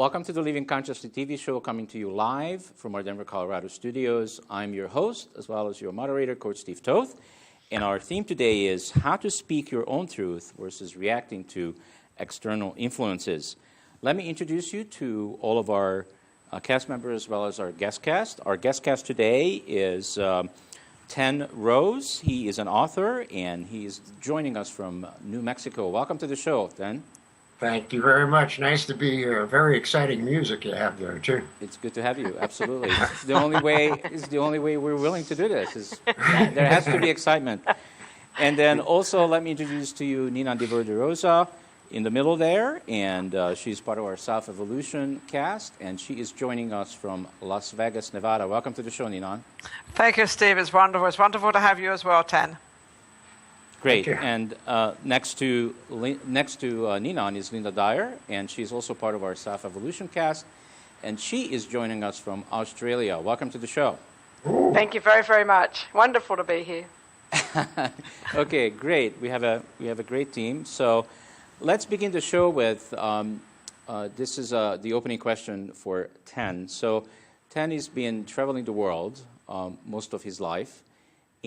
Welcome to the Living Consciously TV show, coming to you live from our Denver, Colorado studios. I'm your host, as well as your moderator, Coach Steve Toth. And our theme today is how to speak your own truth versus reacting to external influences. Let me introduce you to all of our cast members as well as our guest cast. Our guest cast today is Ten Rose. He is an author, and he is joining us from New Mexico. Welcome to the show, Ten. Thank you very much. Nice to be here. Very exciting music you have there, too. It's good to have you. Absolutely. It's the only way we're willing to do this. There has to be excitement. And then also let me introduce to you Nina De Rosa in the middle there, and she's part of our South Evolution cast, and she is joining us from Las Vegas, Nevada. Welcome to the show, Nina. Thank you, Steve. It's wonderful. It's wonderful to have you as well, Ten. Great. And next to Ninan is Linda Dyer, and she's also part of our South Evolution cast, and she is joining us from Australia. Welcome to the show. Thank you very, very much. Wonderful to be here. Okay, great. We have a great team. So let's begin the show with this is the opening question for Ten. So Ten has been traveling the world most of his life.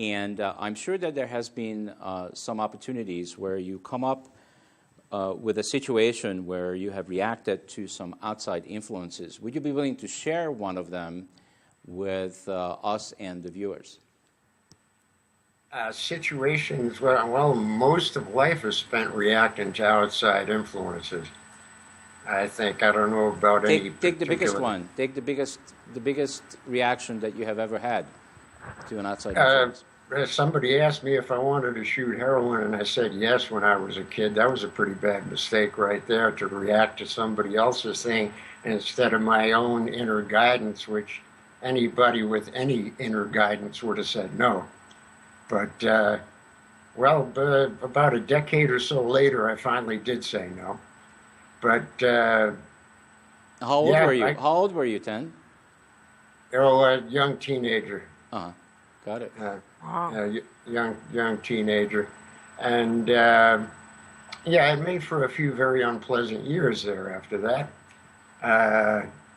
And I'm sure that there has been some opportunities where you come up with a situation where you have reacted to some outside influences. Would you be willing to share one of them with us and the viewers? Situations where, well, most of life is spent reacting to outside influences. I think, I don't know about any Take the biggest one. Take the biggest reaction that you have ever had to an outside influence. Somebody asked me if I wanted to shoot heroin, and I said yes when I was a kid. That was a pretty bad mistake right there, to react to somebody else's thing instead of my own inner guidance, which anybody with any inner guidance would have said no. But, about a decade or so later, I finally did say no. But how old were you? How old were you, Ten? A young teenager. Got it. Wow. Young teenager, and it made for a few very unpleasant years there after that.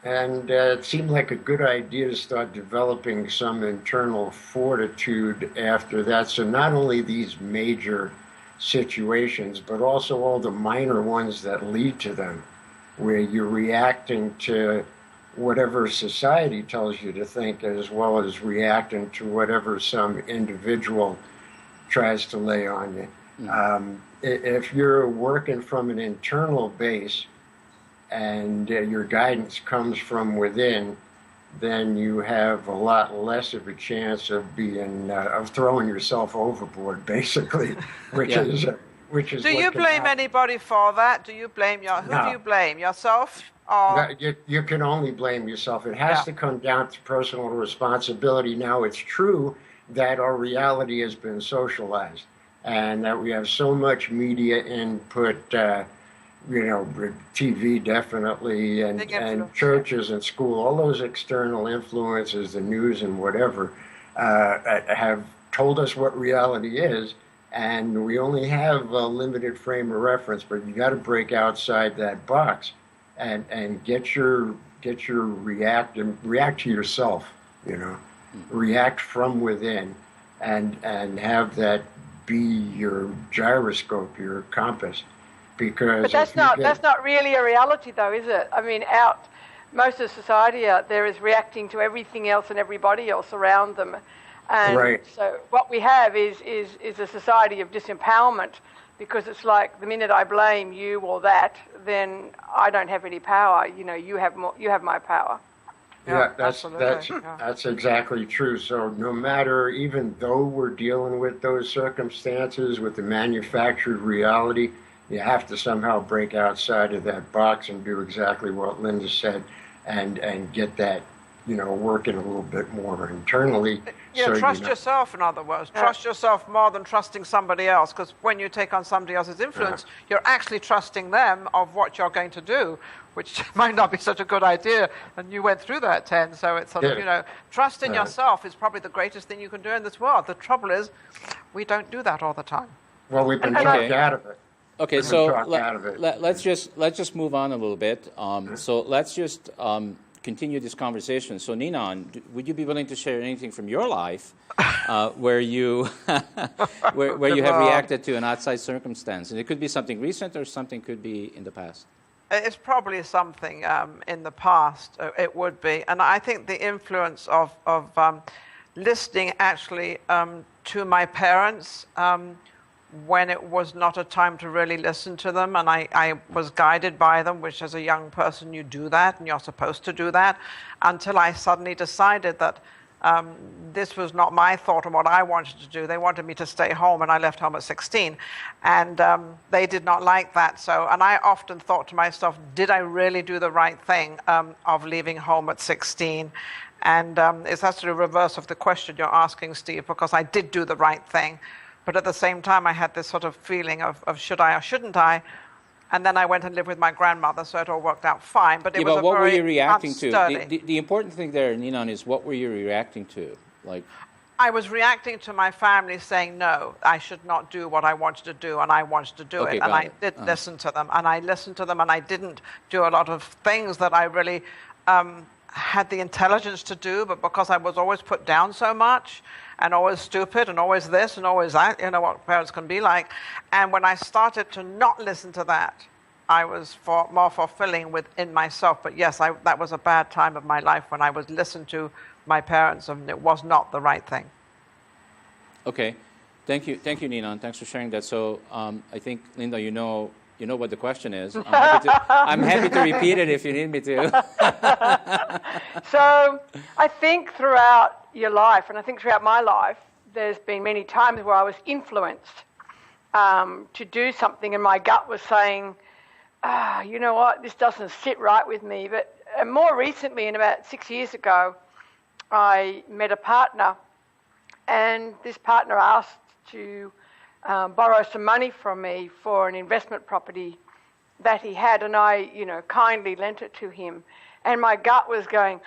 And it seemed like a good idea to start developing some internal fortitude after that. So not only these major situations, but also all the minor ones that lead to them, where you're reacting to whatever society tells you to think, as well as reacting to whatever some individual tries to lay on you. Mm-hmm. If you're working from an internal base and your guidance comes from within, then you have a lot less of a chance of throwing yourself overboard, basically, which is. Do you blame anybody for that? Do you blame who do you blame? Yourself? You can only blame yourself. It has to come down to personal responsibility. Now, it's true that our reality has been socialized, and that we have so much media input, TV definitely, and churches and school, all those external influences, the news and whatever, have told us what reality is. And we only have a limited frame of reference, but you got to break outside that box and react to yourself, react from within, and have that be your gyroscope, your compass. Because but that's not really a reality, though, is it? I mean, most of society out there is reacting to everything else and everybody else around them. And right. So what we have is a society of disempowerment, because it's like the minute I blame you or that, then I don't have any power. You have my power. Yeah, that's exactly true. So no matter, even though we're dealing with those circumstances, with the manufactured reality, you have to somehow break outside of that box and do exactly what Linda said, and get that, working a little bit more internally. Trust yourself, in other words. Trust yourself more than trusting somebody else, because when you take on somebody else's influence, you're actually trusting them of what you're going to do, which might not be such a good idea. And you went through that, Ten, so it's sort of, trust in yourself is probably the greatest thing you can do in this world. The trouble is, we don't do that all the time. Well, we've been talked out of it. Okay, Let him so talk out of it. let's just move on a little bit. So let's just continue this conversation. So Ninon, would you be willing to share anything from your life where you where you have reacted to an outside circumstance? And it could be something recent or something could be in the past. It's probably something in the past. It would be, and I think the influence of listening actually to my parents when it was not a time to really listen to them, and I was guided by them, which as a young person you do that, and you're supposed to do that, until I suddenly decided that this was not my thought and what I wanted to do. They wanted me to stay home, and I left home at 16, and they did not like that. So, and I often thought to myself, did I really do the right thing of leaving home at 16? And it's actually the reverse of the question you're asking, Steve, because I did do the right thing. But at the same time, I had this sort of feeling of should I or shouldn't I? And then I went and lived with my grandmother, so it all worked out fine. But it was but a what were very you reacting unsturdy. to? The important thing there, Ninon, is what were you reacting to? Like, I was reacting to my family saying, no, I should not do what I wanted to do, and I wanted to do Okay, it. And got I it. did listen to them, and I listened to them, and I didn't do a lot of things that I really had the intelligence to do, but because I was always put down so much, and always stupid, and always this, and always that, you know what parents can be like. And when I started to not listen to that, I was more fulfilling within myself. But yes, that was a bad time of my life when I was listened to my parents, and it was not the right thing. okay, thank you, Ninon. Thanks for sharing that. So I think, Linda, you know what the question is. I'm happy to repeat it if you need me to. So I think throughout your life, and I think throughout my life, there's been many times where I was influenced to do something, and my gut was saying, you know what, this doesn't sit right with me. But more recently, and about 6 years ago, I met a partner, and this partner asked to borrow some money from me for an investment property that he had, and I, kindly lent it to him. And my gut was going,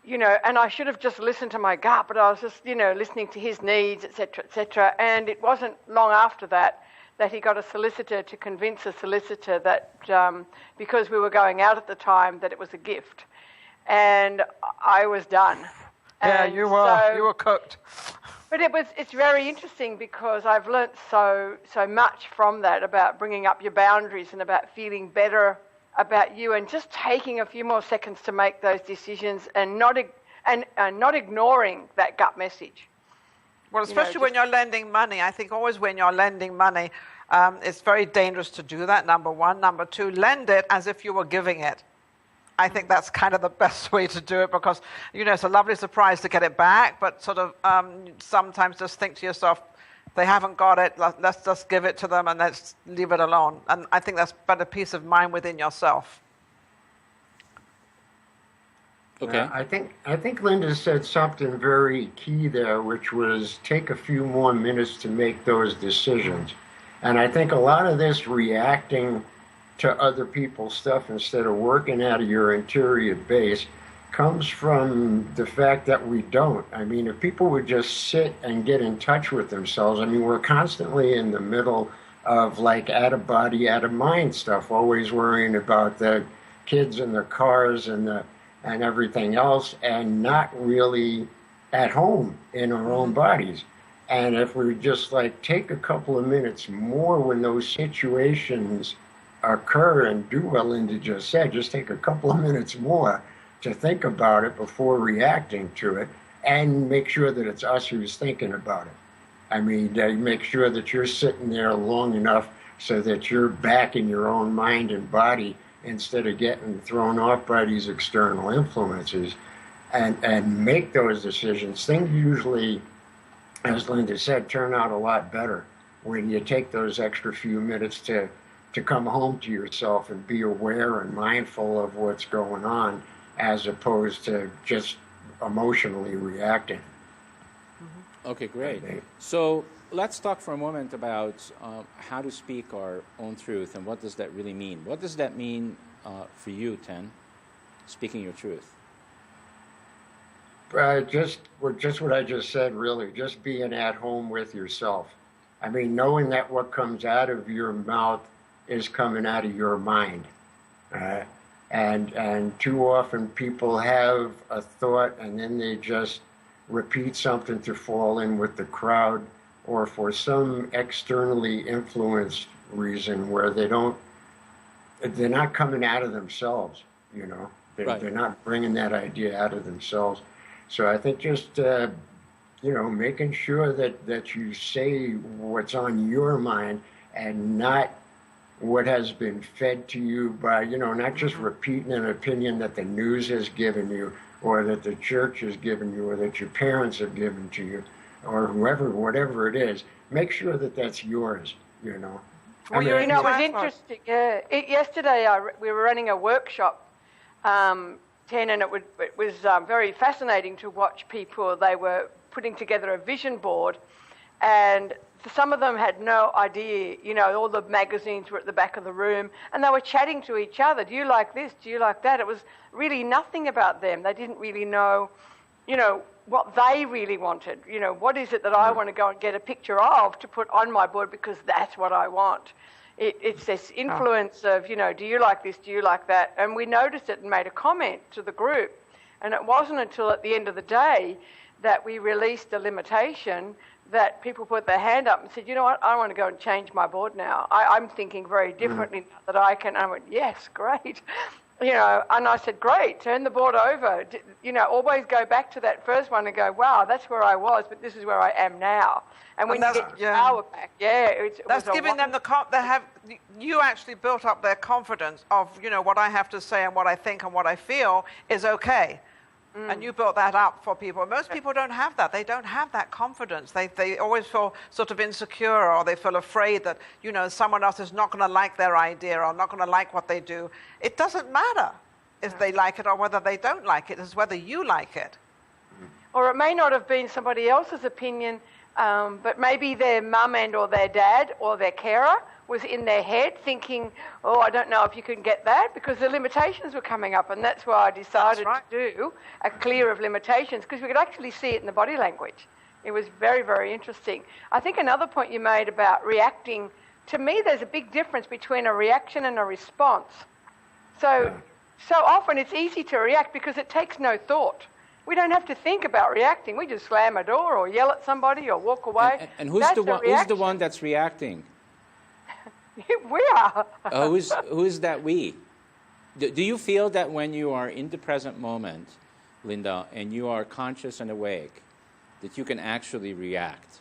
and I should have just listened to my gut, but I was just, listening to his needs, etc., etc. And it wasn't long after that he got a solicitor to convince a solicitor that because we were going out at the time, that it was a gift. And I was done. Yeah, And you were cooked. But it's very interesting because I've learnt so much from that about bringing up your boundaries and about feeling better about you and just taking a few more seconds to make those decisions and not ignoring that gut message. Well, especially when you're lending money. I think always when you're lending money, it's very dangerous to do that, number one. Number two, lend it as if you were giving it. I think that's kind of the best way to do it because, it's a lovely surprise to get it back, but sort of sometimes just think to yourself, they haven't got it, let's just give it to them and let's leave it alone. And I think that's better peace of mind within yourself. Okay. I think Linda said something very key there, which was take a few more minutes to make those decisions. And I think a lot of this reacting to other people's stuff instead of working out of your interior base comes from the fact that we don't. I mean, if people would just sit and get in touch with themselves, I mean, we're constantly in the middle of like out of body, out of mind stuff, always worrying about the kids and the cars and everything else, and not really at home in our own bodies. And if we just like take a couple of minutes more when those situations occur and do what Linda just said, just take a couple of minutes more to think about it before reacting to it, and make sure that it's us who's thinking about it. I mean, make sure that you're sitting there long enough so that you're back in your own mind and body instead of getting thrown off by these external influences, and make those decisions. Things usually, as Linda said, turn out a lot better when you take those extra few minutes to come home to yourself and be aware and mindful of what's going on, as opposed to just emotionally reacting. Okay, great. So let's talk for a moment about how to speak our own truth and what does that really mean. What does that mean for you, Ten, speaking your truth? Just what I just said, really, just being at home with yourself. I mean, knowing that what comes out of your mouth is coming out of your mind. Uh, and too often people have a thought and then they just repeat something to fall in with the crowd, or for some externally influenced reason where they're not coming out of themselves, you know. Right. They're not bringing that idea out of themselves. So I think just, you know, making sure that you say what's on your mind and not what has been fed to you by, you know, not just repeating an opinion that the news has given you or that the church has given you or that your parents have given to you or whoever, whatever it is. Make sure that that's yours, you know. Well, You know, it was interesting. Yesterday we were running a workshop, 10, and it was very fascinating to watch people. They were putting together a vision board, and some of them had no idea. You know, all the magazines were at the back of the room, and they were chatting to each other. Do you like this? Do you like that? It was really nothing about them. They didn't really know, you know, what they really wanted. You know, what is it that I want to go and get a picture of to put on my board because that's what I want. It's this influence of, you know, do you like this? Do you like that? And we noticed it and made a comment to the group. And it wasn't until at the end of the day that we released a limitation that people put their hand up and said, you know what, I want to go and change my board now. I'm thinking very differently now that I can. I went, yes, great. You know, and I said, great, turn the board over. You know, always go back to that first one and go, wow, that's where I was, but this is where I am now. And when you get your power back, that's giving them you actually built up their confidence of, you know, what I have to say and what I think and what I feel is okay. And you built that up for people. Most people don't have that. They don't have that confidence. They always feel sort of insecure, or they feel afraid that, you know, someone else is not going to like their idea or not going to like what they do. It doesn't matter if they like it or whether they don't like it. It's whether you like it. Or it may not have been somebody else's opinion, but maybe their mum and or their dad or their carer was in their head thinking, oh, I don't know if you can get that, because the limitations were coming up. And that's why I decided to do a clear of limitations, because we could actually see it in the body language. It was very, very interesting. I think another point you made about reacting, to me, there's a big difference between a reaction and a response. So often it's easy to react because it takes no thought. We don't have to think about reacting. We just slam a door or yell at somebody or walk away. And who's the one that's reacting? We are. Who's that we? Do you feel that when you are in the present moment, Linda, and you are conscious and awake, that you can actually react?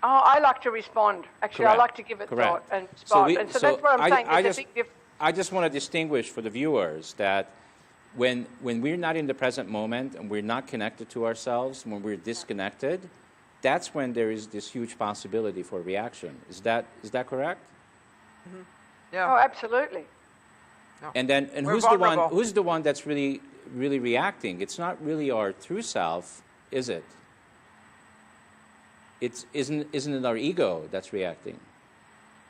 Oh, I like to respond. Actually, Correct. I like to give it Correct. thought and respond. So that's what I'm saying. There's a big difference. I just want to distinguish for the viewers that when we're not in the present moment and we're not connected to ourselves, when we're disconnected, that's when there is this huge possibility for reaction. Is that correct? Mm-hmm. Yeah. Oh, absolutely. No. And who's the one that's really reacting? It's not really our true self, is it? Isn't it our ego that's reacting?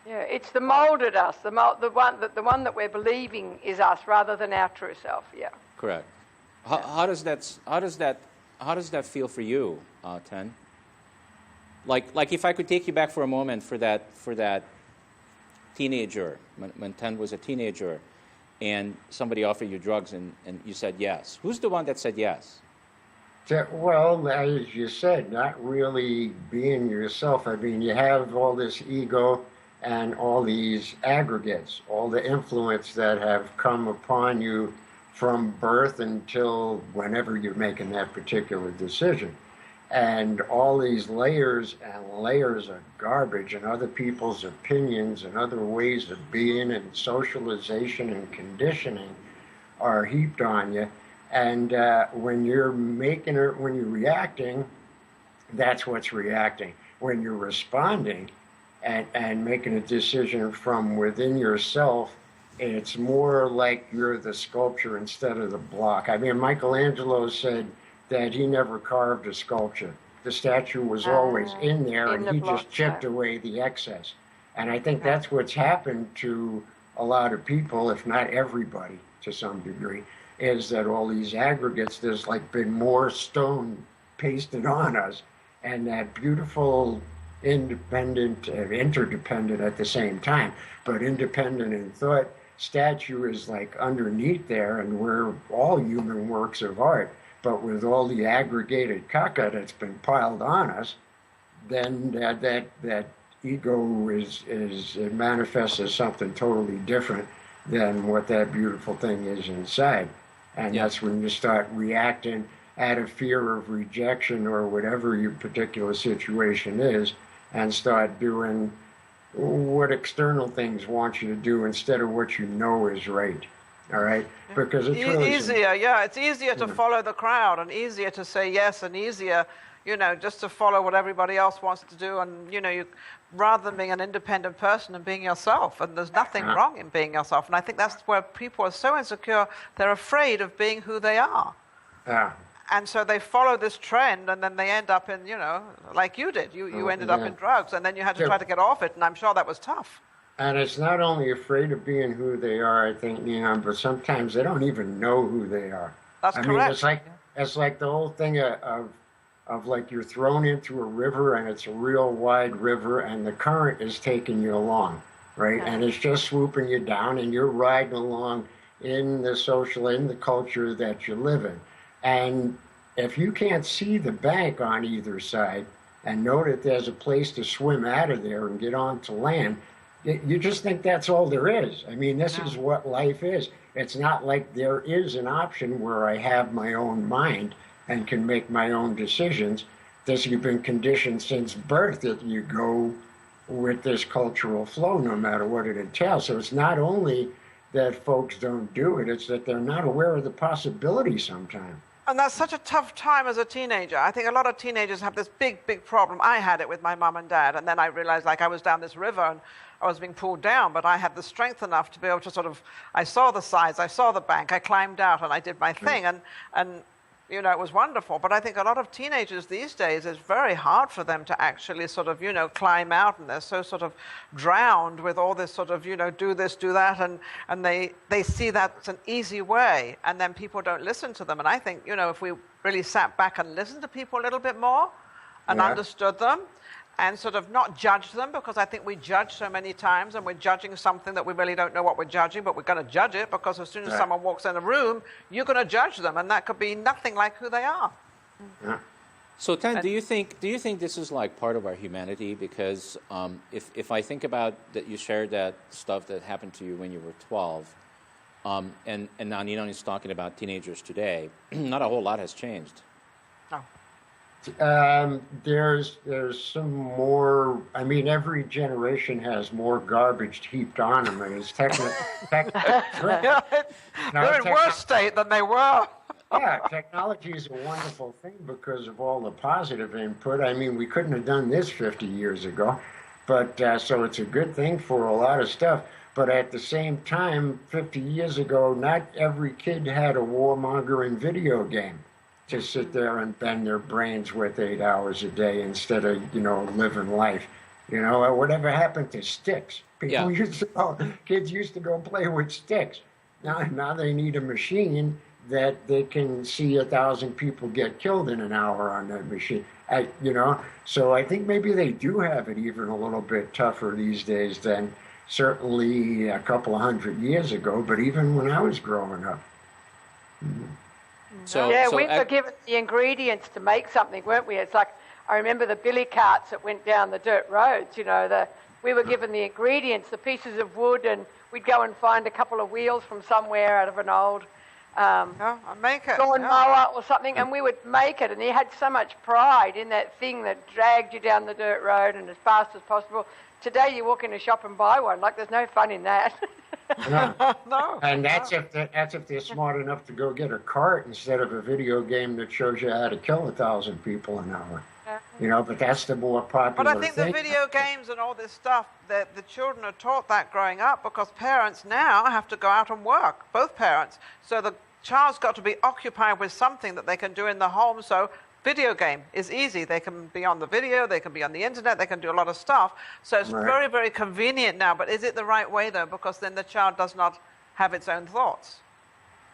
Yeah, it's the molded us, the one that we're believing is us rather than our true self. Yeah. Correct. How does that feel for you, Ten? Like if I could take you back for a moment for that teenager, when Ten was a teenager, and somebody offered you drugs and you said yes. Who's the one that said yes? Well, as you said, not really being yourself. I mean, you have all this ego and all these aggregates, all the influence that have come upon you from birth until whenever you're making that particular decision. And all these layers and layers of garbage and other people's opinions and other ways of being and socialization and conditioning are heaped on you. And when you're reacting, that's what's reacting. When you're responding and making a decision from within yourself, it's more like you're the sculpture instead of the block. I mean, Michelangelo said that he never carved a sculpture. The statue was always in there, and he just chipped away the excess. And I think that's what's happened to a lot of people, if not everybody to some degree, is that all these aggregates, there's like been more stone pasted on us, and that beautiful independent and interdependent at the same time, but independent in thought. Statue is like underneath there, and we're all human works of art. But with all the aggregated caca that's been piled on us, then that ego it manifests as something totally different than what that beautiful thing is inside. And that's when you start reacting out of fear of rejection or whatever your particular situation is, and start doing what external things want you to do instead of what you know is right. All right? Because it's really easier, it's easier to follow the crowd and easier to say yes and easier, just to follow what everybody else wants to do, and, rather than being an independent person and being yourself. And there's nothing wrong in being yourself. And I think that's where people are so insecure, they're afraid of being who they are. Yeah. And so they follow this trend, and then they end up in, like you did. You ended up in drugs, and then you had to try to get off it, and I'm sure that was tough. And it's not only afraid of being who they are, I think, Neon, but sometimes they don't even know who they are. That's correct. Mean, it's like the whole thing of like you're thrown into a river, and it's a real wide river, and the current is taking you along, right? And it's just swooping you down, and you're riding along in the culture that you live in. And if you can't see the bank on either side and know that there's a place to swim out of there and get onto land, you just think that's all there is. I mean, this is what life is. It's not like there is an option where I have my own mind and can make my own decisions. You've been conditioned since birth that you go with this cultural flow no matter what it entails. So it's not only that folks don't do it, it's that they're not aware of the possibility sometimes. And that's such a tough time as a teenager. I think a lot of teenagers have this big, big problem. I had it with my mum and dad, and then I realized I was down this river and I was being pulled down, but I had the strength enough to be able to I saw the sides, I saw the bank, I climbed out and I did my thing, and it was wonderful. But I think a lot of teenagers these days, it's very hard for them to actually climb out, and they're so drowned with all this do this, do that, and they see that's an easy way, and then people don't listen to them. And I think, if we really sat back and listened to people a little bit more and understood them, and not judge them, because I think we judge so many times, and we're judging something that we really don't know what we're judging, but we're going to judge it because as soon as someone walks in a room, you're going to judge them, and that could be nothing like who they are. Yeah. So, Tan, do you think this is like part of our humanity? Because if I think about that, you shared that stuff that happened to you when you were 12, and now Ninon is talking about teenagers today. Not a whole lot has changed. No. There's some more. I mean, every generation has more garbage heaped on them, and it's They're in worse state than they were. Yeah, technology is a wonderful thing because of all the positive input. I mean, we couldn't have done this 50 years ago, but so it's a good thing for a lot of stuff. But at the same time, 50 years ago, not every kid had a warmongering video game to sit there and bend their brains with 8 hours a day instead of, living life. Whatever happened to sticks? Kids used to go play with sticks. Now they need a machine that they can see 1,000 people get killed in an hour on that machine. So I think maybe they do have it even a little bit tougher these days than certainly a couple of 100 years ago, but even when I was growing up. Mm-hmm. We were given the ingredients to make something, weren't we? It's like, I remember the billy carts that went down the dirt roads, we were given the ingredients, the pieces of wood, and we'd go and find a couple of wheels from somewhere out of an old lawnmower or something, and we would make it, and he had so much pride in that thing that dragged you down the dirt road and as fast as possible. Today you walk in a shop and buy one, like there's no fun in that. No. And that's if they're smart enough to go get a cart instead of a video game that shows you how to kill 1,000 people an hour. But that's the more popular But I think thing. the video games and all this stuff, that the children are taught that growing up because parents now have to go out and work, both parents. So the child's got to be occupied with something that they can do in the home. So video game is easy. They can be on the video, they can be on the internet, they can do a lot of stuff. So it's very, very convenient now. But is it the right way, though? Because then the child does not have its own thoughts.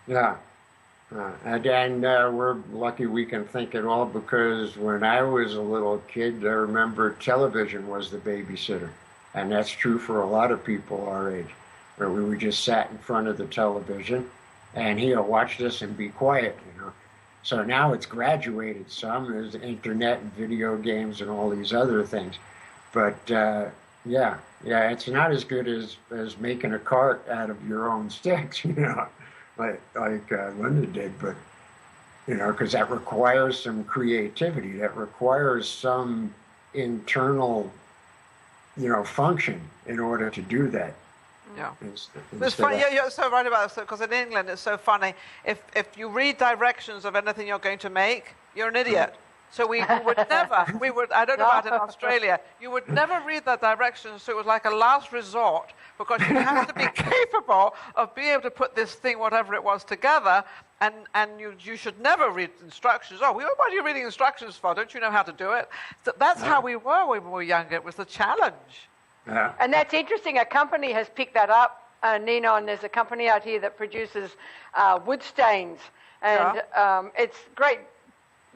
Yeah. We're lucky we can think at all because when I was a little kid, I remember television was the babysitter. And that's true for a lot of people our age, where we would just sat in front of the television and he'll watch this and be quiet, you know. So now it's graduated some. There's the internet and video games and all these other things. But yeah, it's not as good as making a cart out of your own sticks, you know, like Linda did. But, you know, because that requires some creativity. That requires some internal, you know, function in order to do that. Yeah. It's funny. You're so right about this because in England it's so funny. If you read directions of anything you're going to make, you're an idiot. So we would never, I don't know about in Australia, you would never read the directions, so it was like a last resort because you have to be capable of being able to put this thing, whatever it was, together, and you should never read instructions. Oh, what are you reading instructions for? Don't you know how to do it? So that's how we were when we were younger. It was the challenge. Yeah. And that's interesting. A company has picked that up, Nino, and there's a company out here that produces wood stains. And it's great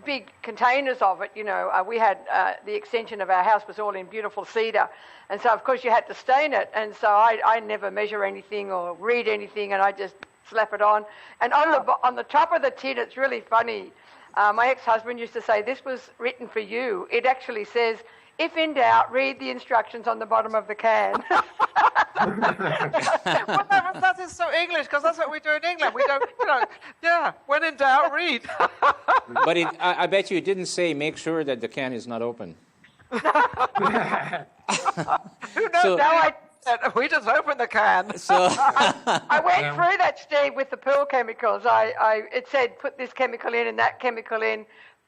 big containers of it. You know, we had the extension of our house was all in beautiful cedar. And so, of course, you had to stain it. And so I never measure anything or read anything, and I just slap it on. And on the top of the tin, it's really funny. My ex-husband used to say, this was written for you. It actually says, if in doubt, read the instructions on the bottom of the can. Well, that is so English because that's what we do in England. We don't, when in doubt, read. But I bet you it didn't say make sure that the can is not open. Who knows? So- We just opened the can. So I went through that, Steve, with the pearl chemicals. It said put this chemical in and that chemical in,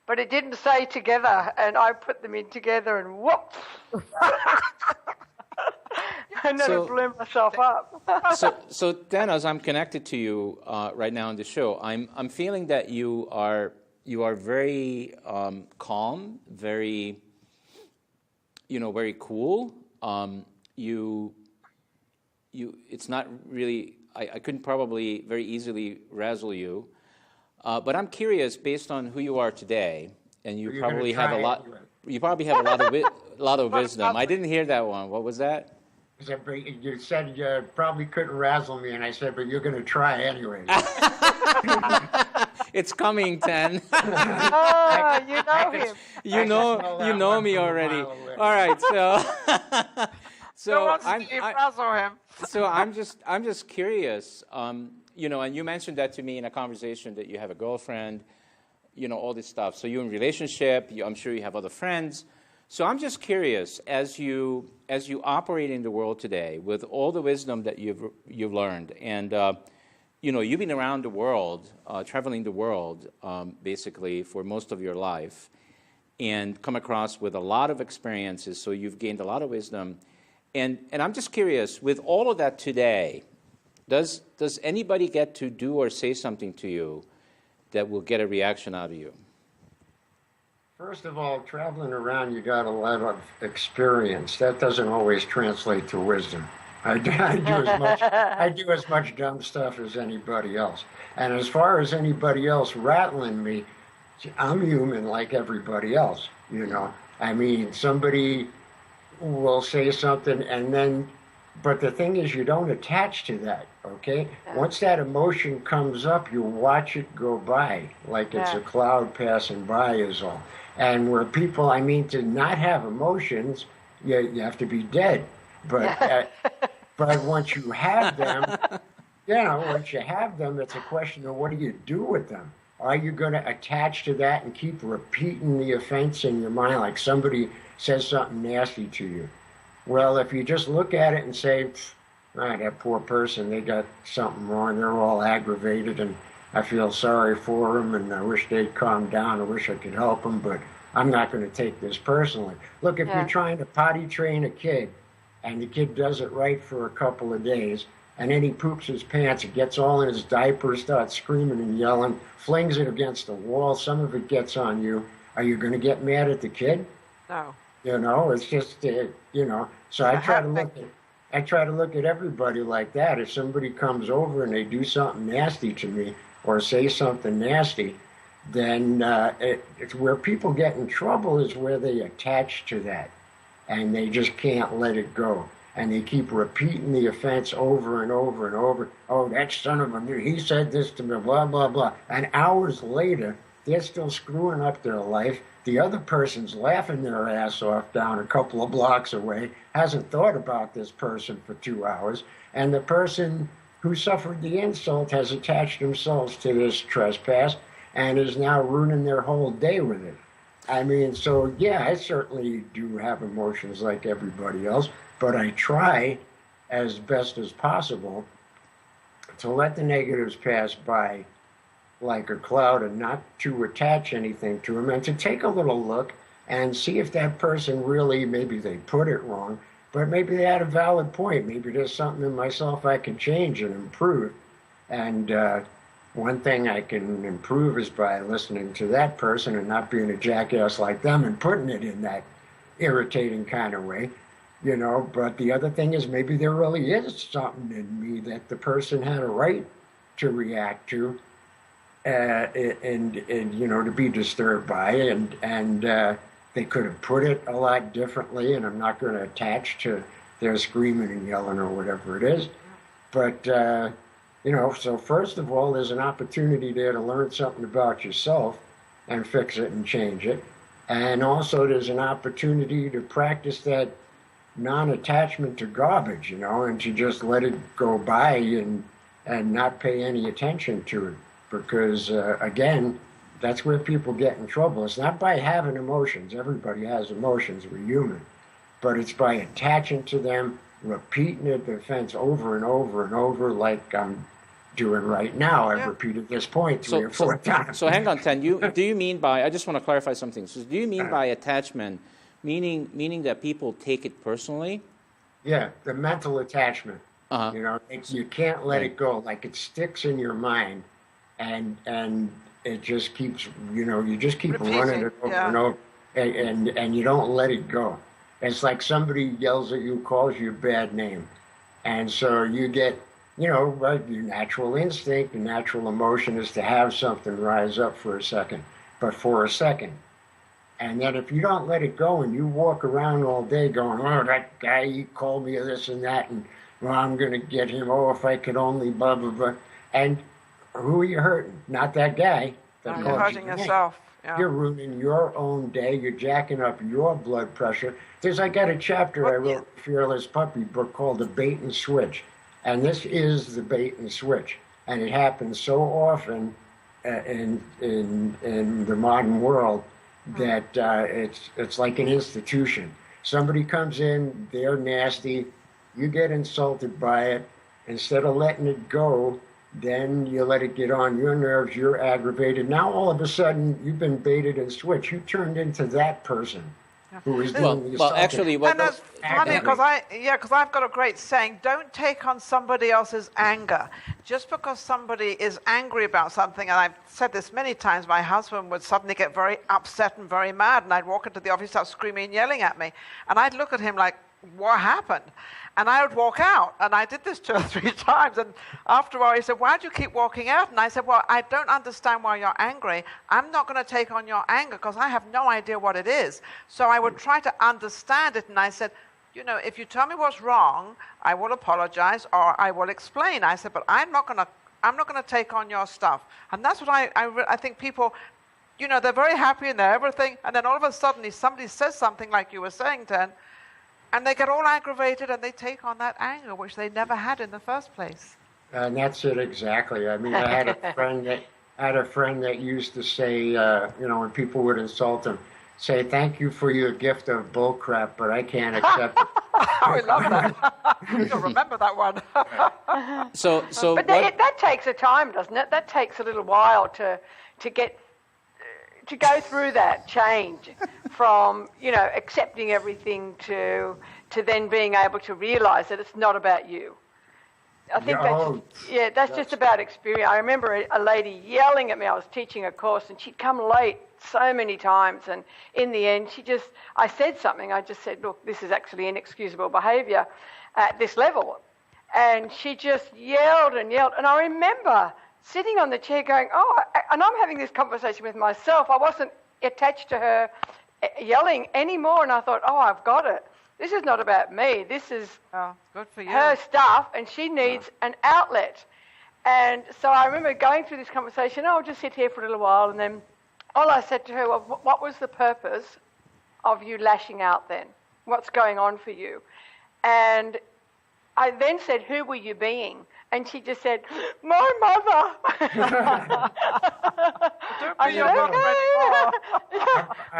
but it didn't say together, and I put them in together, and whoops! And then So- I blew myself up. So Dan, as I'm connected to you right now on the show, I'm feeling that you are very calm, very very cool. It's not really. I couldn't probably very easily razzle you, but I'm curious based on who you are today, and you probably have a lot. Anyway. You probably have a lot of wisdom. I didn't hear that one. What was that? You said you probably couldn't razzle me, and I said, but you're going to try anyway. It's coming, Ten. Oh, you know him. you know me already. Away. All right, so Razzle him. So I'm just curious, and you mentioned that to me in a conversation that you have a girlfriend, all this stuff. So you're in a relationship. I'm sure you have other friends. So I'm just curious, as you operate in the world today with all the wisdom that you've learned, and you've been around the world, traveling the world, basically for most of your life, and come across with a lot of experiences. So you've gained a lot of wisdom. And I'm just curious, with all of that today, does anybody get to do or say something to you that will get a reaction out of you? First of all, traveling around, you got a lot of experience. That doesn't always translate to wisdom. I do as much dumb stuff as anybody else. And as far as anybody else rattling me, I'm human like everybody else. I mean, somebody will say something but the thing is, you don't attach to that, okay? Once that emotion comes up, you watch it go by like it's a cloud passing by is all. And where people, to not have emotions, you have to be dead. But but once you have them, it's a question of what do you do with them? Are you going to attach to that and keep repeating the offense in your mind like somebody says something nasty to you? Well, if you just look at it and say, that poor person, they got something wrong, they're all aggravated, and I feel sorry for them, and I wish they'd calm down, I wish I could help them, but I'm not going to take this personally. Look, if you're trying to potty train a kid, and the kid does it right for a couple of days, and then he poops his pants, it gets all in his diaper, starts screaming and yelling, flings it against the wall, some of it gets on you, are you going to get mad at the kid? No. It's just, so I try to look at everybody like that. If somebody comes over and they do something nasty to me, or say something nasty, then it's where people get in trouble is where they attach to that, and they just can't let it go. And they keep repeating the offense over and over and over. Oh, that son of a, he said this to me, blah, blah, blah. And hours later, they're still screwing up their life. The other person's laughing their ass off down a couple of blocks away, hasn't thought about this person for 2 hours. And the person who suffered the insult has attached themselves to this trespass and is now ruining their whole day with it. I mean, so yeah, I certainly do have emotions like everybody else, but I try as best as possible to let the negatives pass by like a cloud and not to attach anything to them, and to take a little look and see if that person really, maybe they put it wrong, but maybe they had a valid point. Maybe there's something in myself I can change and improve. And one thing I can improve is by listening to that person and not being a jackass like them and putting it in that irritating kind of way, you know. But the other thing is maybe there really is something in me that the person had a right to react to, and you know, to be disturbed by, and they could have put it a lot differently, and I'm not going to attach to their screaming and yelling or whatever it is. But you know, so first of all, there's an opportunity there to learn something about yourself and fix it and change it. And also there's an opportunity to practice that non-attachment to garbage, you know, and to just let it go by and not pay any attention to it. Because, again, that's where people get in trouble. It's not by having emotions. Everybody has emotions. We're human. But it's by attaching to them, repeating the offense over and over and over, like I'm doing right now. I've repeated this point three or four times. So hang on, Ten. Do you mean by, I just want to clarify something. So do you mean by attachment, meaning that people take it personally? Yeah, the mental attachment. Uh-huh. You know, you can't let it go. Like it sticks in your mind, and it just keeps, you know, you just keep running it over and over, and you don't let it go. It's like somebody yells at you, calls you a bad name. And so you get, you know, right, your natural instinct, your natural emotion is to have something rise up for a second, but for a second. And then if you don't let it go and you walk around all day going, oh, that guy, he called me this and that, and well, I'm going to get him, oh, if I could only blah, blah, blah. And who are you hurting? Not that guy. You're hurting yourself. Yeah. You're ruining your own day. You're jacking up your blood pressure. I got a chapter I wrote in Fearless Puppy book called The Bait and Switch. And this is the bait and switch. And it happens so often in the modern world that it's like an institution. Somebody comes in, they're nasty, you get insulted by it. Instead of letting it go, then you let it get on your nerves, you're aggravated. Now all of a sudden, you've been baited and switched. You turned into that person who is doing the assaulting. Well, actually, and that's funny because I've got a great saying: don't take on somebody else's anger. Just because somebody is angry about something, and I've said this many times, my husband would suddenly get very upset and very mad, and I'd walk into the office, start screaming and yelling at me, and I'd look at him like, what happened? And I would walk out, and I did this 2 or 3 times, and after a while he said, why do you keep walking out? And I said, well, I don't understand why you're angry. I'm not going to take on your anger because I have no idea what it is. So I would try to understand it, and I said, you know, if you tell me what's wrong, I will apologize or I will explain. I said, but I'm not going to take on your stuff. And that's what I think people, you know, they're very happy and they're everything, and then all of a sudden somebody says something like you were saying, Ten, and they get all aggravated and they take on that anger, which they never had in the first place. And that's it exactly. I mean, I had a friend that used to say, you know, when people would insult him, say, thank you for your gift of bull crap, but I can't accept it. I love that. You'll remember that one. But that takes a time, doesn't it? That takes a little while to go through that change from, you know, accepting everything to then being able to realize that it's not about you. I think that's just about experience. I remember a lady yelling at me. I was teaching a course and she'd come late so many times, and in the end I said something. I just said, look, this is actually inexcusable behavior at this level. And she just yelled and yelled. And I remember sitting on the chair going, and I'm having this conversation with myself. I wasn't attached to her yelling anymore, and I thought, I've got it. This is not about me. This is good for you. her stuff, and she needs an outlet. And so I remember going through this conversation, I'll just sit here for a little while, and then all I said to her, well, what was the purpose of you lashing out then? What's going on for you? And I then said, who were you being? And she just said, my mother. I said,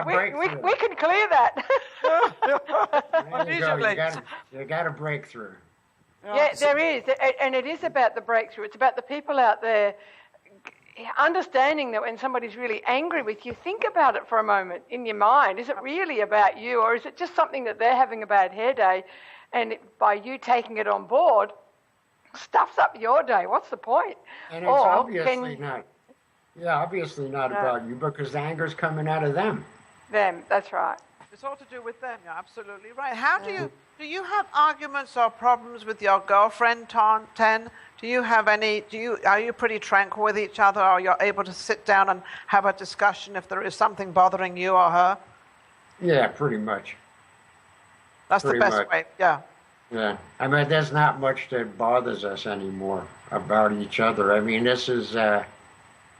okay. We can clear that. You got a breakthrough. Yeah, there is. And it is about the breakthrough. It's about the people out there understanding that when somebody's really angry with you, think about it for a moment in your mind. Is it really about you, or is it just something that they're having a bad hair day, and by you taking it on board, stuffs up your day? What's the point? And it's obviously not. Yeah, obviously not about you, because the anger's coming out of them. Them, that's right. It's all to do with them. You're absolutely right. How do you have arguments or problems with your girlfriend, Ten? Do you have any? Are you pretty tranquil with each other, or you're able to sit down and have a discussion if there is something bothering you or her? Yeah, pretty much. That's the best way. Yeah. Yeah, I mean, there's not much that bothers us anymore about each other. I mean, this is a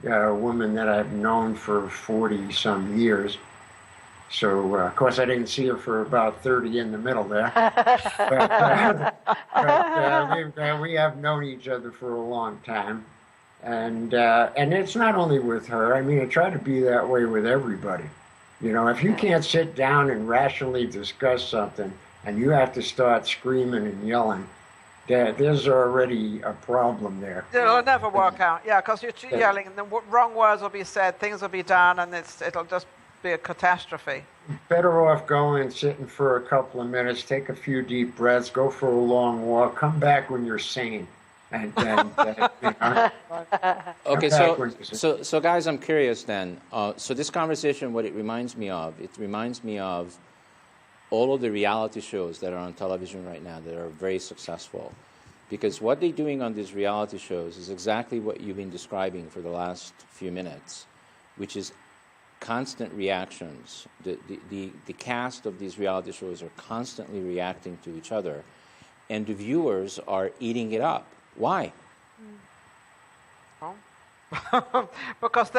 woman that I've known for 40-some years. So, of course, I didn't see her for about 30 in the middle there. but we have known each other for a long time. And it's not only with her. I mean, I try to be that way with everybody. You know, if you can't sit down and rationally discuss something, and you have to start screaming and yelling, there's already a problem there. It'll never work out, because you're yelling, and the wrong words will be said, things will be done, and it'll just be a catastrophe. Better off going, sitting for a couple of minutes, take a few deep breaths, go for a long walk, come back when you're sane. And okay, so guys, I'm curious then. So this conversation, what it reminds me of all of the reality shows that are on television right now that are very successful. Because what they're doing on these reality shows is exactly what you've been describing for the last few minutes, which is constant reactions. The cast of these reality shows are constantly reacting to each other, and the viewers are eating it up. Why? Because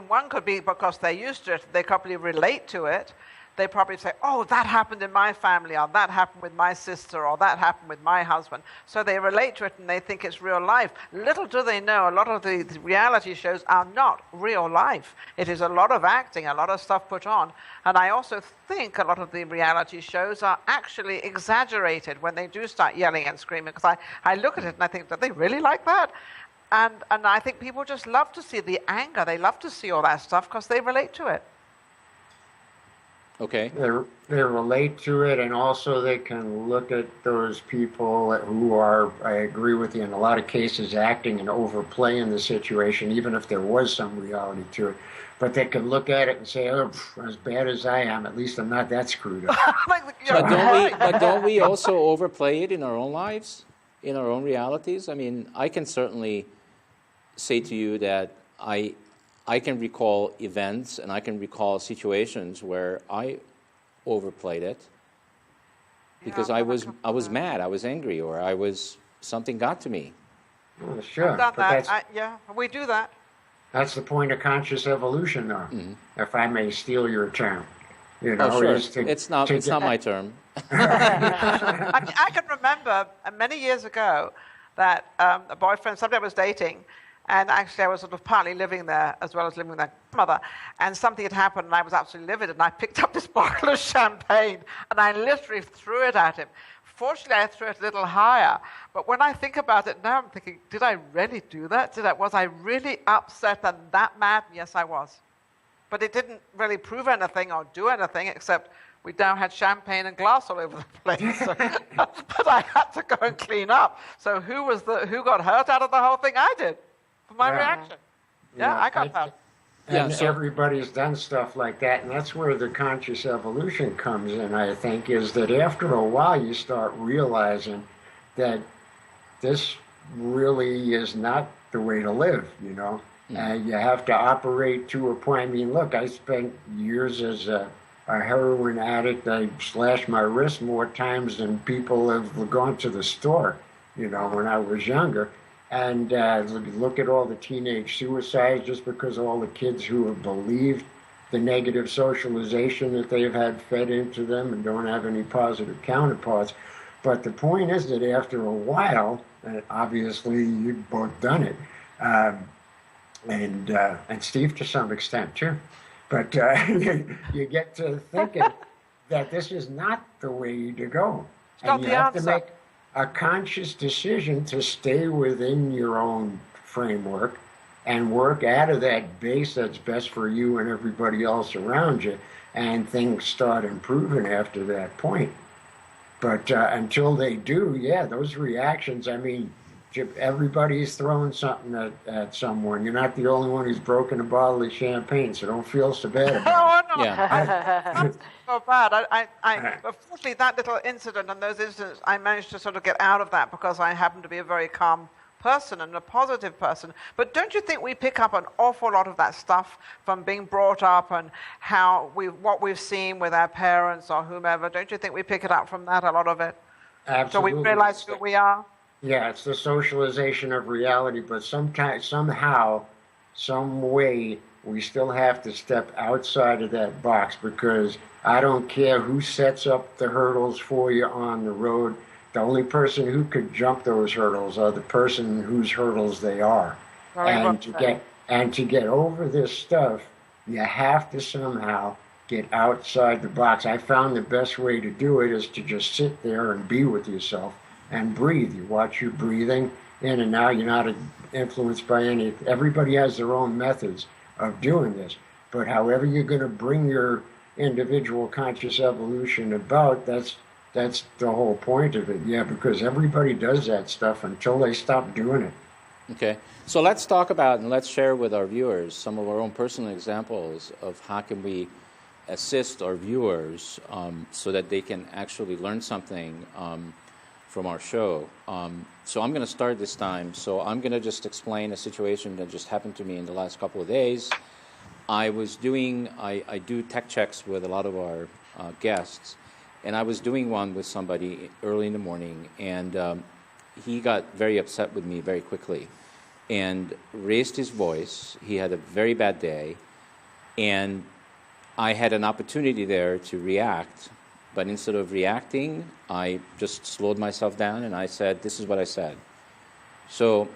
one could be because they're used to it. They probably relate to it. They probably say, oh, that happened in my family, or that happened with my sister, or that happened with my husband. So they relate to it and they think it's real life. Little do they know, a lot of the reality shows are not real life. It is a lot of acting, a lot of stuff put on. And I also think a lot of the reality shows are actually exaggerated when they do start yelling and screaming. Because I look at it and I think, do they really like that? And I think people just love to see the anger. They love to see all that stuff because they relate to it. Okay. They relate to it, and also they can look at those people who are, I agree with you, in a lot of cases acting and overplaying the situation, even if there was some reality to it. But they can look at it and say, oh, as bad as I am, at least I'm not that screwed up. But don't we also overplay it in our own lives, in our own realities? I mean, I can certainly say to you that I can recall events and I can recall situations where I overplayed it because I was mad, I was angry, or something got to me. Well, sure. I've done that. We do that. That's the point of conscious evolution, though, if I may steal your term. You know, sure. It's not my term. I can remember many years ago that a boyfriend, somebody I was dating, and actually I was sort of partly living there as well as living with their mother, and something had happened and I was absolutely livid, and I picked up this bottle of champagne and I literally threw it at him. Fortunately, I threw it a little higher, but when I think about it now, I'm thinking, did I really do that? Was I really upset and that mad? Yes, I was. But it didn't really prove anything or do anything, except we now had champagne and glass all over the place. So, but I had to go and clean up. So who got hurt out of the whole thing? I did, for my reaction. I got hurt. And everybody's done stuff like that, and that's where the conscious evolution comes in, I think, is that after a while you start realizing that this really is not the way to live, you know. And you have to operate to a point. I mean, look, I spent years as a heroin addict. I slashed my wrist more times than people have gone to the store, you know, when I was younger. And look at all the teenage suicides just because of all the kids who have believed the negative socialization that they've had fed into them and don't have any positive counterparts. But the point is that after a while, and obviously you've both done it, and Steve to some extent too, but you get to thinking that this is not the way to go. Not And you the have to answer. make a conscious decision to stay within your own framework and work out of that base that's best for you and everybody else around you, and things start improving after that point. But until they do, yeah, those reactions, I mean, everybody's throwing something at someone. You're not the only one who's broken a bottle of champagne, so don't feel so bad about it. Oh, no. Yeah. That's so bad. Unfortunately, that little incident and those incidents, I managed to sort of get out of that because I happen to be a very calm person and a positive person. But don't you think we pick up an awful lot of that stuff from being brought up and what we've seen with our parents or whomever? Don't you think we pick it up from that, a lot of it? Absolutely. So we realize who we are? Yeah, it's the socialization of reality, but somehow, some way, we still have to step outside of that box, because I don't care who sets up the hurdles for you on the road. The only person who could jump those hurdles are the person whose hurdles they are. And to get over this stuff, you have to somehow get outside the box. I found the best way to do it is to just sit there and be with yourself and breathe. You watch your breathing in and out. You're not influenced by any. Everybody has their own methods of doing this. But however you're going to bring your individual conscious evolution about, that's the whole point of it. Yeah, because everybody does that stuff until they stop doing it. Okay, so let's talk about and let's share with our viewers some of our own personal examples of how can we assist our viewers so that they can actually learn something from our show. So I'm going to start this time. So I'm going to just explain a situation that just happened to me in the last couple of days. I do tech checks with a lot of our guests, and I was doing one with somebody early in the morning, and he got very upset with me very quickly and raised his voice. He had a very bad day, and I had an opportunity there to react, but instead of reacting, I just slowed myself down and I said, this is what I said. So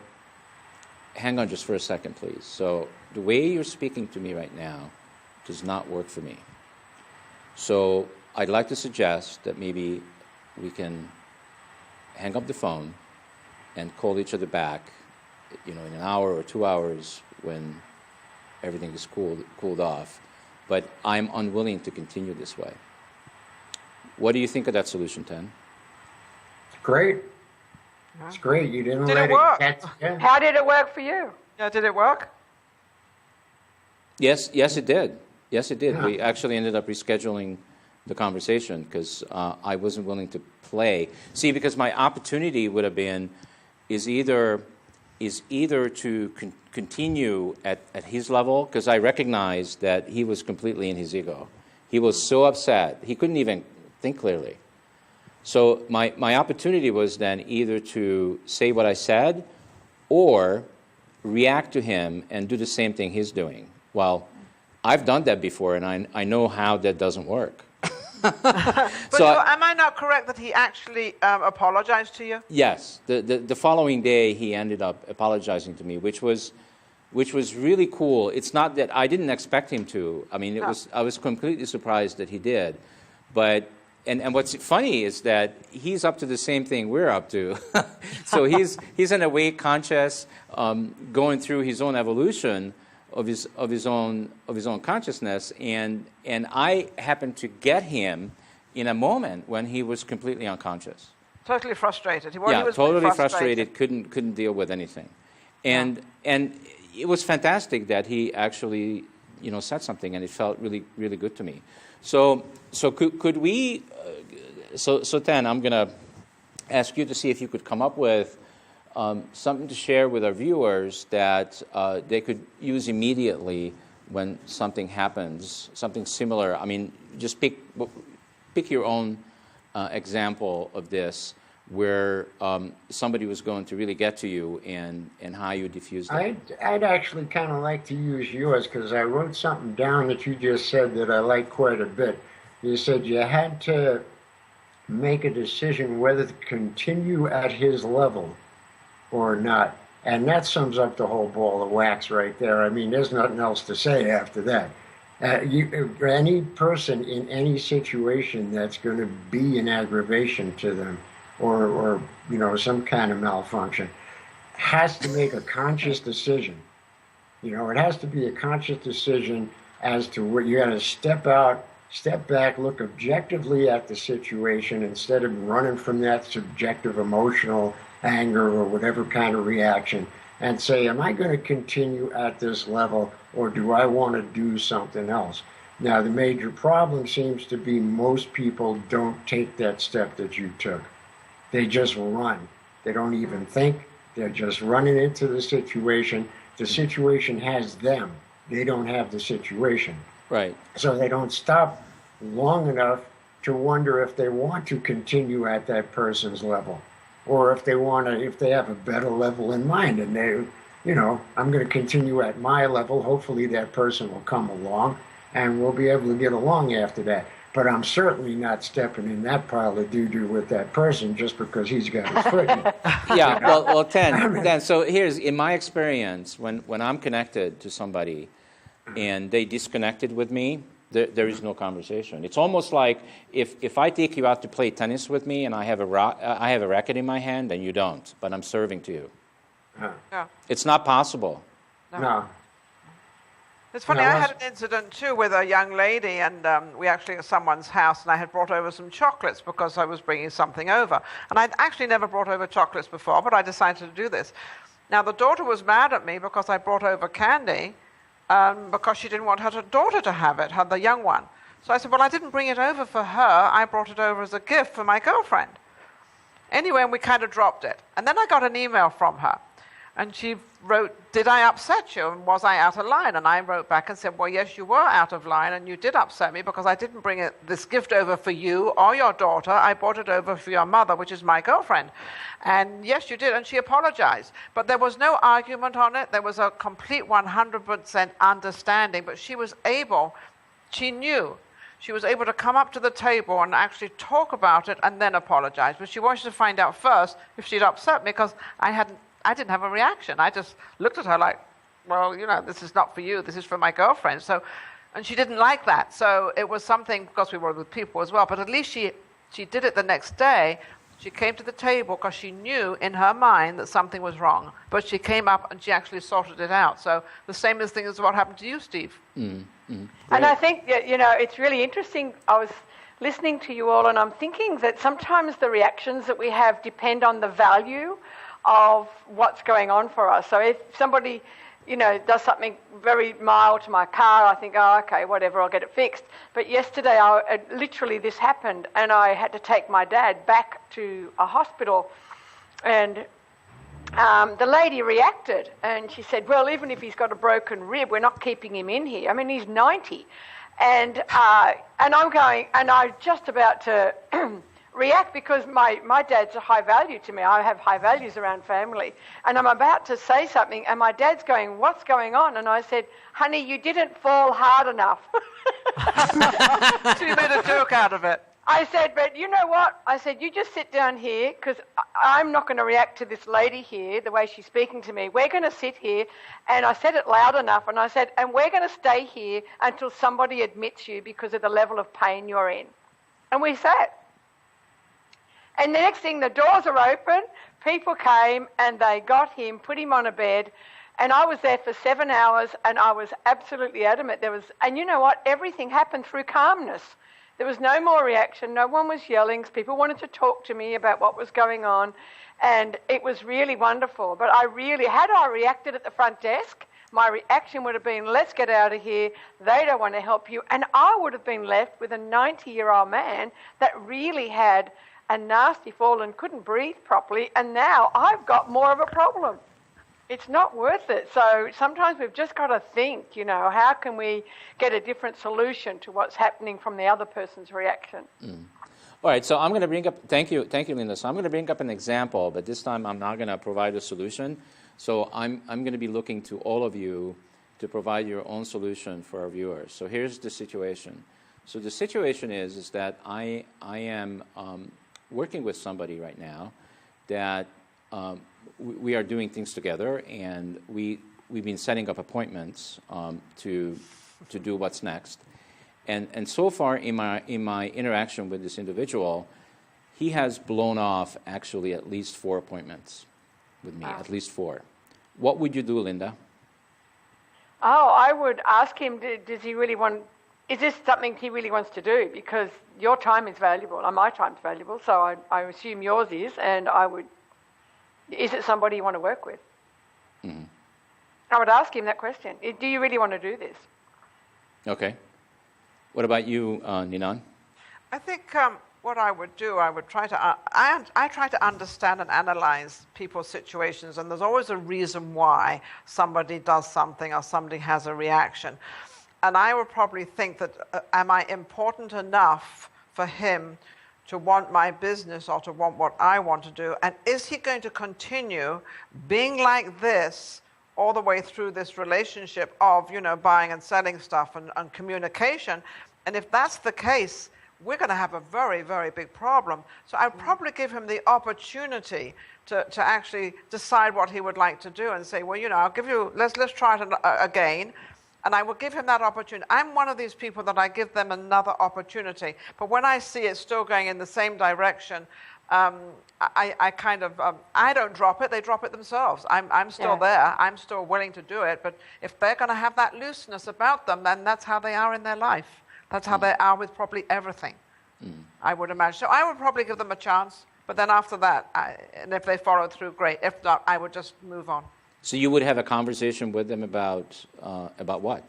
hang on just for a second, please. So the way you're speaking to me right now does not work for me. So I'd like to suggest that maybe we can hang up the phone and call each other back, in an hour or 2 hours when everything is cooled off. But I'm unwilling to continue this way. What do you think of that solution, Ten? Great. It's great. You didn't Did let it work? How did it work for you? Yeah, did it work? Yes, it did. Yes, it did. Yeah. We actually ended up rescheduling the conversation because I wasn't willing to play. See, because my opportunity would have been is either to continue at his level, because I recognized that he was completely in his ego. He was so upset. He couldn't even think clearly. So my opportunity was then either to say what I said or react to him and do the same thing he's doing. Well, I've done that before, and I know how that doesn't work. But am I not correct that he actually apologized to you? Yes. The following day, he ended up apologizing to me, which was really cool. It's not that I didn't expect him to. I mean, I was completely surprised that he did. But and what's funny is that he's up to the same thing we're up to. So he's in a way conscious, going through his own evolution of his own consciousness, and I happened to get him in a moment when he was completely unconscious. Totally frustrated. He was Totally really frustrated. Couldn't deal with anything, and it was fantastic that he actually said something, and it felt really really good to me. So could we? So Tan, I'm gonna ask you to see if you could come up with something to share with our viewers that they could use immediately when something happens, something similar. I mean, just pick your own example of this, where somebody was going to really get to you and how you diffuse that. I'd actually kind of like to use yours because I wrote something down that you just said that I like quite a bit. You said you had to make a decision whether to continue at his level or not. And that sums up the whole ball of wax right there. I mean, there's nothing else to say after that. Any person in any situation that's going to be an aggravation to them or some kind of malfunction has to make a conscious decision. It has to be a conscious decision as to what you got to step back, look objectively at the situation instead of running from that subjective emotional anger or whatever kind of reaction, and say, am I going to continue at this level or do I want to do something else? Now, the major problem seems to be most people don't take that step that you took. They just run. They don't even think. They're just running into the situation. The situation has them. They don't have the situation. Right. So they don't stop long enough to wonder if they want to continue at that person's level, or if they have a better level in mind, and I'm going to continue at my level. Hopefully that person will come along, and we'll be able to get along after that. But I'm certainly not stepping in that pile of doo-doo with that person just because he's got his foot in it. Yeah, well, Dan, so here's, in my experience, when I'm connected to somebody and they disconnected with me, there is no conversation. It's almost like if I take you out to play tennis with me and I have a racket in my hand and you don't, but I'm serving to you. Yeah. It's not possible. No. It's funny, I had an incident too with a young lady, and we actually at someone's house, and I had brought over some chocolates because I was bringing something over. And I'd actually never brought over chocolates before, but I decided to do this. Now, the daughter was mad at me because I brought over candy because she didn't want her daughter to have it, the young one. So I said, well, I didn't bring it over for her. I brought it over as a gift for my girlfriend. Anyway, and we kind of dropped it. And then I got an email from her. And she wrote, did I upset you? And was I out of line? And I wrote back and said, well, yes, you were out of line, and you did upset me because I didn't bring this gift over for you or your daughter. I brought it over for your mother, which is my girlfriend. And yes, you did. And she apologized. But there was no argument on it. There was a complete 100% understanding. But she was able to come up to the table and actually talk about it and then apologize. But she wanted to find out first if she'd upset me because I didn't have a reaction. I just looked at her like, well, this is not for you. This is for my girlfriend. So, and she didn't like that. So it was something, because we were with people as well, but at least she did it the next day. She came to the table because she knew in her mind that something was wrong. But she came up and she actually sorted it out. So the same thing as what happened to you, Steve. And I think, it's really interesting. I was listening to you all, and I'm thinking that sometimes the reactions that we have depend on the value of what's going on for us. So if somebody, does something very mild to my car, I think, oh, okay, whatever, I'll get it fixed. But yesterday, literally this happened, and I had to take my dad back to a hospital, and the lady reacted, and she said, well, even if he's got a broken rib, we're not keeping him in here. I mean, he's 90. And I'm going, and I'm just about to react because my dad's a high value to me. I have high values around family. And I'm about to say something, and my dad's going, what's going on? And I said, honey, you didn't fall hard enough. So you made a joke out of it. I said, but you know what? I said, you just sit down here because I'm not going to react to this lady here the way she's speaking to me. We're going to sit here. And I said it loud enough. And I said, and we're going to stay here until somebody admits you because of the level of pain you're in. And we sat. And the next thing, the doors are open, people came and they got him, put him on a bed, and I was there for 7 hours, and I was absolutely adamant. And you know what? Everything happened through calmness. There was no more reaction. No one was yelling. People wanted to talk to me about what was going on, and it was really wonderful. But had I reacted at the front desk, my reaction would have been, let's get out of here. They don't want to help you. And I would have been left with a 90-year-old man that really had and nasty fall and couldn't breathe properly, and now I've got more of a problem. It's not worth it. So sometimes we've just got to think, how can we get a different solution to what's happening from the other person's reaction? All right, so I'm going to bring up, thank you, Linda. So I'm going to bring up an example, but this time I'm not going to provide a solution. So I'm going to be looking to all of you to provide your own solution for our viewers. So here's the situation. So the situation is that I am working with somebody right now that we are doing things together, and we've been setting up appointments to do what's next. And so far in my interaction with this individual, he has blown off actually at least 4 appointments with me, at least 4. What would you do, Linda? Oh, I would ask him, does he really want, is this something he really wants to do? Because your time is valuable, and my time is valuable, so I assume yours is, and is it somebody you want to work with? Mm-hmm. I would ask him that question. Do you really want to do this? Okay. What about you, Ninan? I think what I would do, I would try to, I try to understand and analyze people's situations, and there's always a reason why somebody does something or somebody has a reaction. And I would probably think that, am I important enough for him to want my business or to want what I want to do? And is he going to continue being like this all the way through this relationship of, buying and selling stuff and communication? And if that's the case, we're going to have a very, very big problem. So I'd probably give him the opportunity to actually decide what he would like to do and say, well, I'll give you, let's try it again. And I will give him that opportunity. I'm one of these people that I give them another opportunity. But when I see it still going in the same direction, I kind of, I don't drop it, they drop it themselves. I'm still there, I'm still willing to do it, but if they're going to have that looseness about them, then that's how they are in their life. That's how they are with probably everything, I would imagine. So I would probably give them a chance, but then after that, and if they follow through, great. If not, I would just move on. So you would have a conversation with them about what?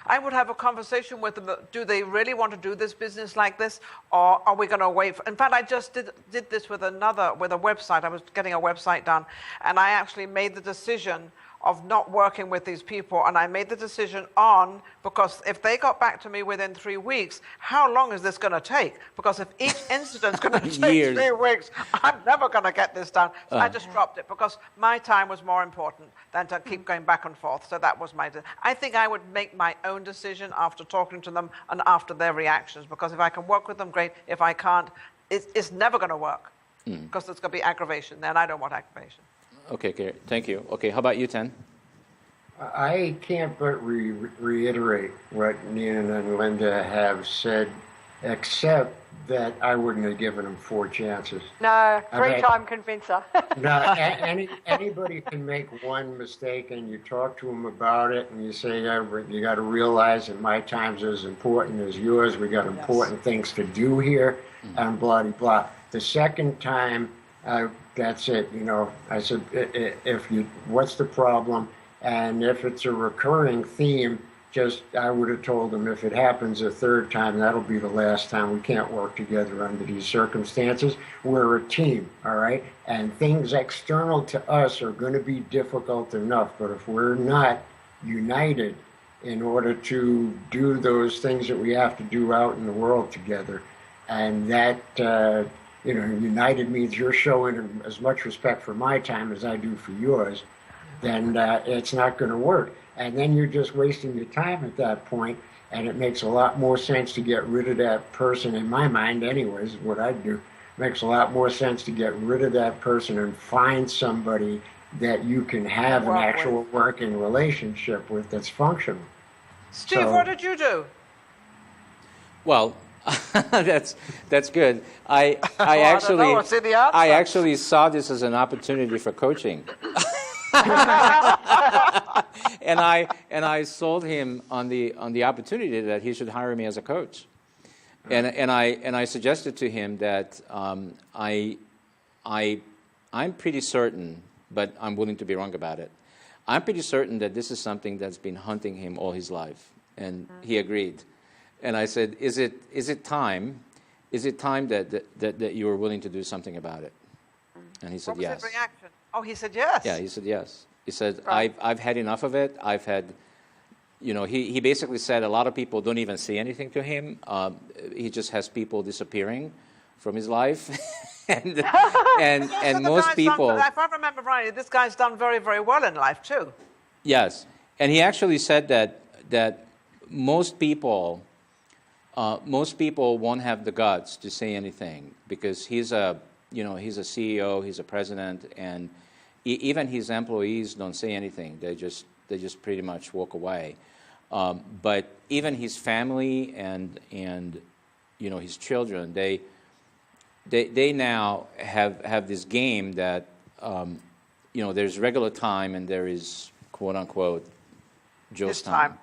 I would have a conversation with them. Do they really want to do this business like this, or are we going to wait? In fact, I just did this with a website. I was getting a website done, and I actually made the decision of not working with these people, and I made the decision because if they got back to me within 3 weeks, how long is this going to take? Because if each incident's going to take 3 weeks, I'm never going to get this done. So I just dropped it because my time was more important than to keep going back and forth. So that was I think I would make my own decision after talking to them and after their reactions, because if I can work with them, great. If I can't, it's never going to work because there's going to be aggravation there, and I don't want aggravation. Okay, Gary, thank you. Okay, how about you, Ten? I can't but reiterate what Nina and Linda have said, except that I wouldn't have given them 4 chances. No, 3-time convincer. No, anybody can make one mistake, and you talk to them about it, and you say, you got to realize that my time's as important as yours. We got important things to do here, and blah, blah, blah. The second time, that's it. I said, what's the problem? And if it's a recurring theme, I would have told them, if it happens a third time, that'll be the last time. We can't work together under these circumstances. We're a team, all right? And things external to us are going to be difficult enough, but if we're not united in order to do those things that we have to do out in the world together, and that, united means you're showing as much respect for my time as I do for yours, then it's not going to work. And then you're just wasting your time at that point, and it makes a lot more sense to get rid of that person, in my mind anyways, is what I'd do. It makes a lot more sense to get rid of that person and find somebody that you can have an actual working relationship with that's functional. Steve, what did you do? Well, that's good. I actually saw this as an opportunity for coaching. and I sold him on the opportunity that he should hire me as a coach, and I suggested to him that I'm pretty certain, but I'm willing to be wrong about it. I'm pretty certain that this is something that's been hunting him all his life, and he agreed. And I said, is it time is it time that you are willing to do something about it? And he said, What was yes. his reaction? Oh, he said yes. Yeah, he said yes. He said, Right. I've had enough of it. I've had, he basically said a lot of people don't even say anything to him. He just has people disappearing from his life. and So most people... if I remember rightly, this guy's done very, very well in life too. Yes. And he actually said that most people won't have the guts to say anything because he's a CEO, he's a president, and even his employees don't say anything. They just pretty much walk away. But even his family and his children, they now have this game that there's regular time and there is quote unquote Joe's time.